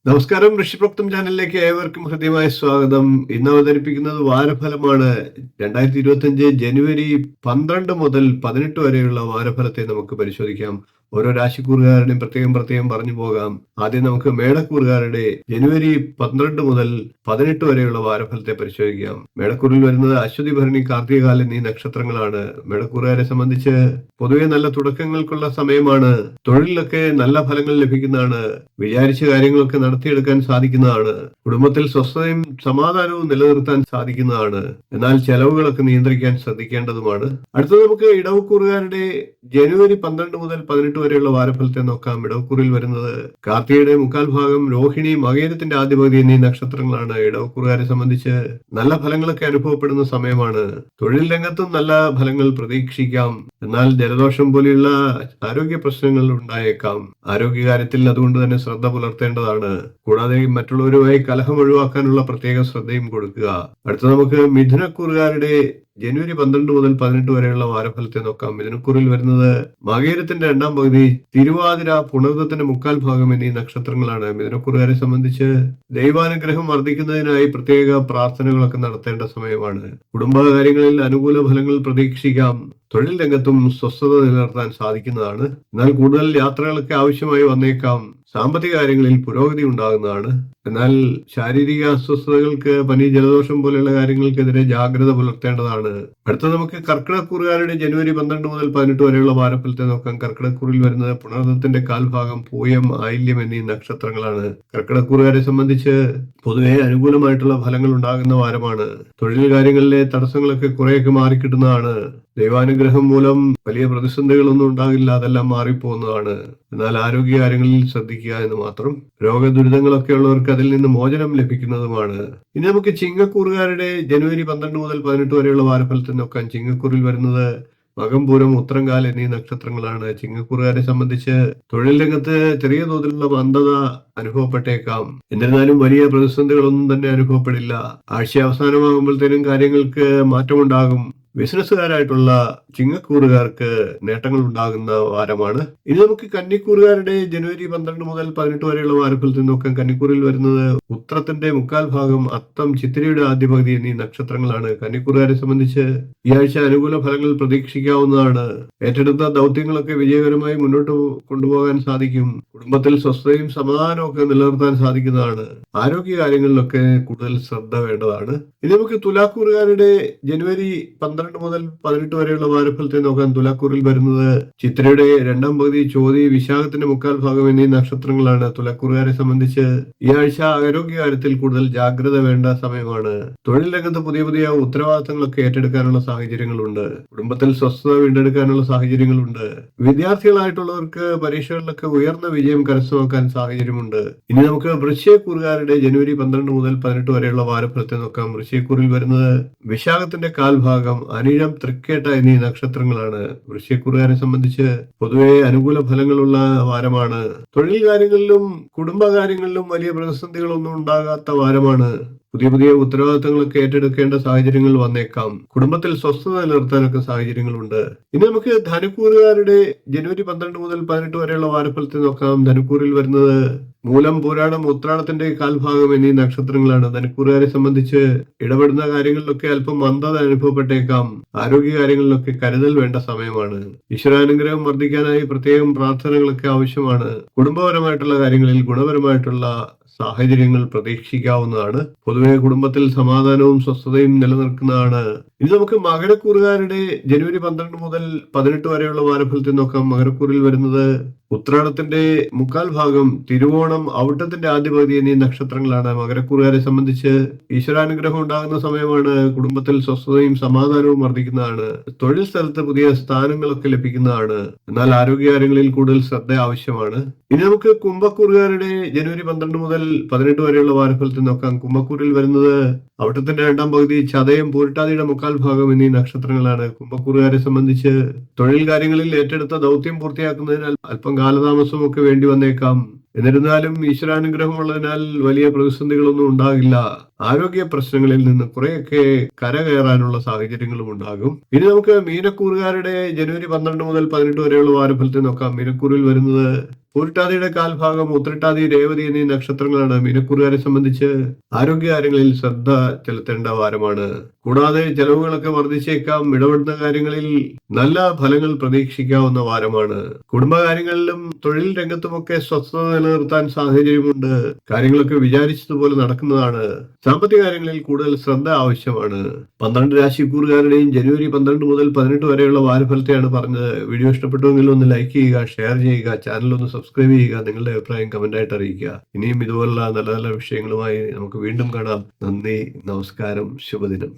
നമസ്കാരം. ഋഷിപ്രോക്തം ചാനലിലേക്ക് ഏവർക്കും ഹൃദ്യമായ സ്വാഗതം. ഇന്ന് അവതരിപ്പിക്കുന്നത് വാരഫലമാണ്. 2025 ജനുവരി 12 മുതൽ 18 വരെയുള്ള വാരഫലത്തെ നമുക്ക് പരിശോധിക്കാം. ഓരോ രാശിക്കൂറുകാരുടെയും പ്രത്യേകം പറഞ്ഞു പോകാം. ആദ്യം നമുക്ക് മേടക്കൂറുകാരുടെ ജനുവരി 12 മുതൽ 18 വരെയുള്ള വാരഫലത്തെ പരിശോധിക്കാം. മേടക്കൂറിൽ വരുന്നത് അശ്വതി, ഭരണി, കാർത്തികകാൽ എന്നീ നക്ഷത്രങ്ങളാണ്. മേടക്കൂറുകാരെ സംബന്ധിച്ച് പൊതുവെ നല്ല തുടക്കങ്ങൾക്കുള്ള സമയമാണ്. തൊഴിലിലൊക്കെ നല്ല ഫലങ്ങൾ ലഭിക്കുന്നതാണ്. വിചാരിച്ച കാര്യങ്ങളൊക്കെ നടത്തിയെടുക്കാൻ സാധിക്കുന്നതാണ്. കുടുംബത്തിൽ സ്വസ്ഥതയും സമാധാനവും നിലനിർത്താൻ സാധിക്കുന്നതാണ്. എന്നാൽ ചെലവുകളൊക്കെ നിയന്ത്രിക്കാൻ ശ്രദ്ധിക്കേണ്ടതുമാണ്. അടുത്തത് നമുക്ക് ഇടവക്കൂറുകാരുടെ ജനുവരി 12 മുതൽ 18 വരെയുള്ള വാരഫലത്തെ നോക്കാം. ഇടവക്കൂറിൽ വരുന്നത് കാർത്തികയുടെ മുക്കാൽ ഭാഗം, രോഹിണി, മകയിരത്തിന്റെ ആദ്യ പകുതി എന്നീ നക്ഷത്രങ്ങളാണ്. ഇടവക്കൂറുകാരെ സംബന്ധിച്ച് നല്ല ഫലങ്ങളൊക്കെ അനുഭവപ്പെടുന്ന സമയമാണ്. തൊഴിൽ രംഗത്തും നല്ല ഫലങ്ങൾ പ്രതീക്ഷിക്കാം. എന്നാൽ ജലദോഷം പോലെയുള്ള ആരോഗ്യ പ്രശ്നങ്ങൾ ഉണ്ടായേക്കാം. ആരോഗ്യകാര്യത്തിൽ അതുകൊണ്ട് തന്നെ ശ്രദ്ധ പുലർത്തേണ്ടതാണ്. കൂടാതെ മറ്റുള്ളവരുമായി കലഹം ഒഴിവാക്കാനുള്ള പ്രത്യേക ശ്രദ്ധയും കൊടുക്കുക. അടുത്ത നമുക്ക് മിഥുനക്കൂറുകാരുടെ ജനുവരി 12 മുതൽ 18 വരെയുള്ള വാരഫലത്തെ നോക്കാം. മിഥുനക്കൂറിൽ വരുന്നത് മകയിരത്തിന്റെ രണ്ടാം പകുതി, തിരുവാതിര, പുണർദത്തിന്റെ മുക്കാൽ ഭാഗം എന്നീ നക്ഷത്രങ്ങളാണ്. മിഥുനക്കൂറുകാരെ സംബന്ധിച്ച് ദൈവാനുഗ്രഹം വർദ്ധിക്കുന്നതിനായി പ്രത്യേക പ്രാർത്ഥനകളൊക്കെ നടത്തേണ്ട സമയമാണ്. കുടുംബകാര്യങ്ങളിൽ അനുകൂല ഫലങ്ങൾ പ്രതീക്ഷിക്കാം. തൊഴിൽ രംഗത്തും സ്വസ്ഥത നിലനിർത്താൻ സാധിക്കുന്നതാണ്. എന്നാൽ കൂടുതൽ യാത്രകളൊക്കെ ആവശ്യമായി വന്നേക്കാം. സാമ്പത്തിക കാര്യങ്ങളിൽ പുരോഗതി ഉണ്ടാകുന്നതാണ്. എന്നാൽ ശാരീരിക അസ്വസ്ഥതകൾക്ക്, പനി, ജലദോഷം പോലെയുള്ള കാര്യങ്ങൾക്കെതിരെ ജാഗ്രത പുലർത്തേണ്ടതാണ്. അടുത്ത നമുക്ക് കർക്കിടക്കൂറുകാരുടെ ജനുവരി 12 മുതൽ 18 വരെയുള്ള വാരഫലത്തെ നോക്കാം. കർക്കിടക്കൂറിൽ വരുന്നത് പുണർദത്തിന്റെ കാൽഭാഗം, പൂയം, ആയില്യം എന്നീ നക്ഷത്രങ്ങളാണ്. കർക്കിടക്കൂറുകാരെ സംബന്ധിച്ച് പൊതുവെ അനുകൂലമായിട്ടുള്ള ഫലങ്ങൾ ഉണ്ടാകുന്ന വാരമാണ്. തൊഴിൽ കാര്യങ്ങളിലെ തടസ്സങ്ങളൊക്കെ കുറെയൊക്കെ മാറിക്കിട്ടുന്നതാണ്. ദൈവാനുഗ്രഹം മൂലം വലിയ പ്രതിസന്ധികളൊന്നും ഉണ്ടാകില്ല, അതെല്ലാം മാറിപ്പോകുന്നതാണ്. എന്നാൽ ആരോഗ്യ കാര്യങ്ങളിൽ ശ്രദ്ധിക്കുക എന്ന് മാത്രം. രോഗദുരിതങ്ങളൊക്കെ ഉള്ളവർക്ക് അതിൽ നിന്ന് മോചനം ലഭിക്കുന്നതുമാണ്. ഇനി നമുക്ക് ചിങ്ങക്കൂറുകാരുടെ ജനുവരി 12 മുതൽ 18 വരെയുള്ള വാരഫലത്തെ നോക്കാം. ചിങ്ങക്കൂറിൽ വരുന്നത് മകം, പൂരം, ഉത്രംകാൽ എന്നീ നക്ഷത്രങ്ങളാണ്. ചിങ്ങക്കൂറുകാരെ സംബന്ധിച്ച് തൊഴിൽ രംഗത്ത് ചെറിയ തോതിലുള്ള മന്ദത അനുഭവപ്പെട്ടേക്കാം. എന്നിരുന്നാലും വലിയ പ്രതിസന്ധികളൊന്നും തന്നെ അനുഭവപ്പെടില്ല. ആഴ്ച അവസാനമാകുമ്പോഴത്തേനും കാര്യങ്ങൾക്ക് മാറ്റമുണ്ടാകും. ബിസിനസ്സുകാരായിട്ടുള്ള ചിങ്ങക്കൂറുകാർക്ക് നേട്ടങ്ങൾ ഉണ്ടാകുന്ന വാരമാണ്. ഇനി നമുക്ക് കന്നിക്കൂറുകാരുടെ ജനുവരി 12 മുതൽ 18 വരെയുള്ള വാരഫലത്തിൽ നോക്കാം. കന്നിക്കൂറിൽ വരുന്നത് ഉത്രത്തിന്റെ മുക്കാൽ ഭാഗം, അത്തം, ചിത്തിരയുടെ ആദ്യ പകുതി എന്നീ നക്ഷത്രങ്ങളാണ്. കന്നിക്കൂറുകാരെ സംബന്ധിച്ച് ഈ ആഴ്ച അനുകൂല ഫലങ്ങൾ പ്രതീക്ഷിക്കാവുന്നതാണ്. ഏറ്റെടുത്ത ദൗത്യങ്ങളൊക്കെ വിജയകരമായി മുന്നോട്ട് കൊണ്ടുപോകാൻ സാധിക്കും. കുടുംബത്തിൽ സ്വസ്ഥതയും സമാധാനവും ഒക്കെ നിലനിർത്താൻ സാധിക്കുന്നതാണ്. ആരോഗ്യ കാര്യങ്ങളിലൊക്കെ കൂടുതൽ ശ്രദ്ധ വേണ്ടതാണ്. ഇനി നമുക്ക് തുലാക്കൂറുകാരുടെ ജനുവരി 12 മുതൽ 18 വരെയുള്ള വാരഫലത്തെ നോക്കാൻ. തുലാക്കൂറിൽ വരുന്നത് ചിത്രയുടെ രണ്ടാം പകുതി, ചോതി, വിശാഖത്തിന്റെ മുക്കാൽ ഭാഗം എന്നീ നക്ഷത്രങ്ങളാണ്. തുലാക്കൂറുകാരെ സംബന്ധിച്ച് ഈ ആഴ്ച ആരോഗ്യകാര്യത്തിൽ കൂടുതൽ ജാഗ്രത വേണ്ട സമയമാണ്. തൊഴിൽ രംഗത്ത് പുതിയ ഉത്തരവാദിത്തങ്ങളൊക്കെ ഏറ്റെടുക്കാനുള്ള സാഹചര്യങ്ങളുണ്ട്. കുടുംബത്തിൽ സ്വസ്ഥത വീണ്ടെടുക്കാനുള്ള സാഹചര്യങ്ങളുണ്ട്. വിദ്യാർത്ഥികളായിട്ടുള്ളവർക്ക് പരീക്ഷകളിലൊക്കെ ഉയർന്ന വിജയം കരസ്ഥമാക്കാൻ സാഹചര്യമുണ്ട്. ഇനി നമുക്ക് വൃശ്ചികക്കൂറുകാരുടെ ജനുവരി 12 മുതൽ 18 വരെയുള്ള വാരഫലത്തെ നോക്കാം. വൃശ്ചികക്കൂറിൽ വരുന്നത് വിശാഖത്തിന്റെ കാൽഭാഗം, അനിഴം, തൃക്കേട്ട എന്നീ നക്ഷത്രങ്ങളാണ്. വൃശ്ചികക്കൂറുകാരെ സംബന്ധിച്ച് പൊതുവെ അനുകൂല ഫലങ്ങളുള്ള വാരമാണ്. തൊഴിൽ കാര്യങ്ങളിലും കുടുംബകാര്യങ്ങളിലും വലിയ പ്രതിസന്ധികളൊന്നും ഉണ്ടാകാത്ത വാരമാണ്. പുതിയ ഉത്തരവാദിത്തങ്ങളൊക്കെ ഏറ്റെടുക്കേണ്ട സാഹചര്യങ്ങൾ വന്നേക്കാം. കുടുംബത്തിൽ സ്വസ്ഥത നിലനിർത്താനൊക്കെ സാഹചര്യങ്ങളുണ്ട്. ഇനി നമുക്ക് ധനുക്കൂറുകാരുടെ ജനുവരി 12 മുതൽ 18 വരെയുള്ള വാരഫലത്തെ നോക്കാം. ധനുക്കൂറിൽ വരുന്നത് മൂലം, പൂരാടം, ഉത്രാടത്തിന്റെ കാൽഭാഗം എന്നീ നക്ഷത്രങ്ങളാണ്. ധനുക്കൂറുകാരെ സംബന്ധിച്ച് ഇടപെടുന്ന കാര്യങ്ങളിലൊക്കെ അല്പം മന്ദത അനുഭവപ്പെട്ടേക്കാം. ആരോഗ്യ കാര്യങ്ങളിലൊക്കെ കരുതൽ വേണ്ട സമയമാണ്. ഈശ്വരാനുഗ്രഹം വർദ്ധിക്കാനായി പ്രത്യേകം പ്രാർത്ഥനകളൊക്കെ ആവശ്യമാണ്. കുടുംബപരമായിട്ടുള്ള കാര്യങ്ങളിൽ ഗുണപരമായിട്ടുള്ള സാഹചര്യങ്ങൾ പ്രതീക്ഷിക്കാവുന്നതാണ്. പൊതുവെ കുടുംബത്തിൽ സമാധാനവും സ്വസ്ഥതയും നിലനിൽക്കുന്നതാണ്. ഇനി നമുക്ക് മകരക്കൂറുകാരുടെ ജനുവരി 12 മുതൽ 18 വരെയുള്ള വാരഫലത്തെ നോക്കാം. മകരക്കൂറിൽ വരുന്നത് ഉത്രാടത്തിന്റെ മുക്കാൽ ഭാഗം, തിരുവോണം, ഔട്ടത്തിന്റെ ആദ്യ പകുതി എന്നീ നക്ഷത്രങ്ങളാണ്. മകരക്കൂറുകാരെ സംബന്ധിച്ച് ഈശ്വരാനുഗ്രഹം ഉണ്ടാകുന്ന സമയമാണ്. കുടുംബത്തിൽ സ്വസ്ഥതയും സമാധാനവും വർദ്ധിക്കുന്നതാണ്. തൊഴിൽ സ്ഥലത്ത് പുതിയ സ്ഥാനങ്ങളൊക്കെ ലഭിക്കുന്നതാണ്. എന്നാൽ ആരോഗ്യകാര്യങ്ങളിൽ കൂടുതൽ ശ്രദ്ധ ആവശ്യമാണ്. ഇനി നമുക്ക് കുംഭക്കൂറുകാരുടെ ജനുവരി 12 മുതൽ 18 വരെയുള്ള വാരഫലത്തെ നോക്കാം. കുംഭക്കൂറിൽ വരുന്നത് ഔട്ടത്തിന്റെ രണ്ടാം പകുതി, ചതയം, പൂരട്ടാതിയുടെ മുക്കാൽ ഭാഗം എന്നീ നക്ഷത്രങ്ങളാണ്. കുംഭക്കൂറുകാരെ സംബന്ധിച്ച് തൊഴിൽ കാര്യങ്ങളിൽ ഏറ്റെടുത്ത ദൗത്യം പൂർത്തിയാക്കുന്നതിനാൽ അല്പം കാലതാമസവും ഒക്കെ വേണ്ടി വന്നേക്കാം. എന്നിരുന്നാലും ഈശ്വരാനുഗ്രഹമുള്ളതിനാൽ വലിയ പ്രതിസന്ധികളൊന്നും ഉണ്ടാകില്ല. ആരോഗ്യ പ്രശ്നങ്ങളിൽ നിന്ന് കുറെയൊക്കെ കരകയറാനുള്ള സാഹചര്യങ്ങളും ഉണ്ടാകും. ഇനി നമുക്ക് മീനക്കൂറുകാരുടെ ജനുവരി 12 മുതൽ 18 വരെയുള്ള വാരഫലത്തെ നോക്കാം. മീനക്കൂറിൽ വരുന്നത് പൂരിട്ടാതിയുടെ കാൽഭാഗം, ഉത്രട്ടാതി, രേവതി എന്നീ നക്ഷത്രങ്ങളാണ്. മീനക്കൂറുകാരെ സംബന്ധിച്ച് ആരോഗ്യകാര്യങ്ങളിൽ ശ്രദ്ധ ചെലുത്തേണ്ട വാരമാണ്. കൂടാതെ ചെലവുകളൊക്കെ വർദ്ധിച്ചേക്കാം. ഇടപെടുന്ന കാര്യങ്ങളിൽ നല്ല ഫലങ്ങൾ പ്രതീക്ഷിക്കാവുന്ന വാരമാണ്. കുടുംബകാര്യങ്ങളിലും തൊഴിൽ രംഗത്തുമൊക്കെ സ്വസ്ഥത നിലനിർത്താൻ സാഹചര്യമുണ്ട്. കാര്യങ്ങളൊക്കെ വിചാരിച്ചതുപോലെ നടക്കുന്നതാണ്. സാമ്പത്തിക കാര്യങ്ങളിൽ കൂടുതൽ ശ്രദ്ധ ആവശ്യമാണ്. 12 രാശിക്കൂറുകാരുടെയും ജനുവരി 12 മുതൽ 18 വരെയുള്ള വാരഫലത്തെയാണ് പറഞ്ഞത്. വീഡിയോ ഇഷ്ടപ്പെട്ടുവെങ്കിൽ ഒന്ന് ലൈക്ക് ചെയ്യുക, ഷെയർ ചെയ്യുക, ചാനൽ ഒന്ന് സബ്സ്ക്രൈബ് ചെയ്യുക, നിങ്ങളുടെ അഭിപ്രായം കമന്റായിട്ട് അറിയിക്കുക. ഇനിയും ഇതുപോലുള്ള നല്ല നല്ല വിഷയങ്ങളുമായി നമുക്ക് വീണ്ടും കാണാം. നന്ദി, നമസ്കാരം, ശുഭദിനം.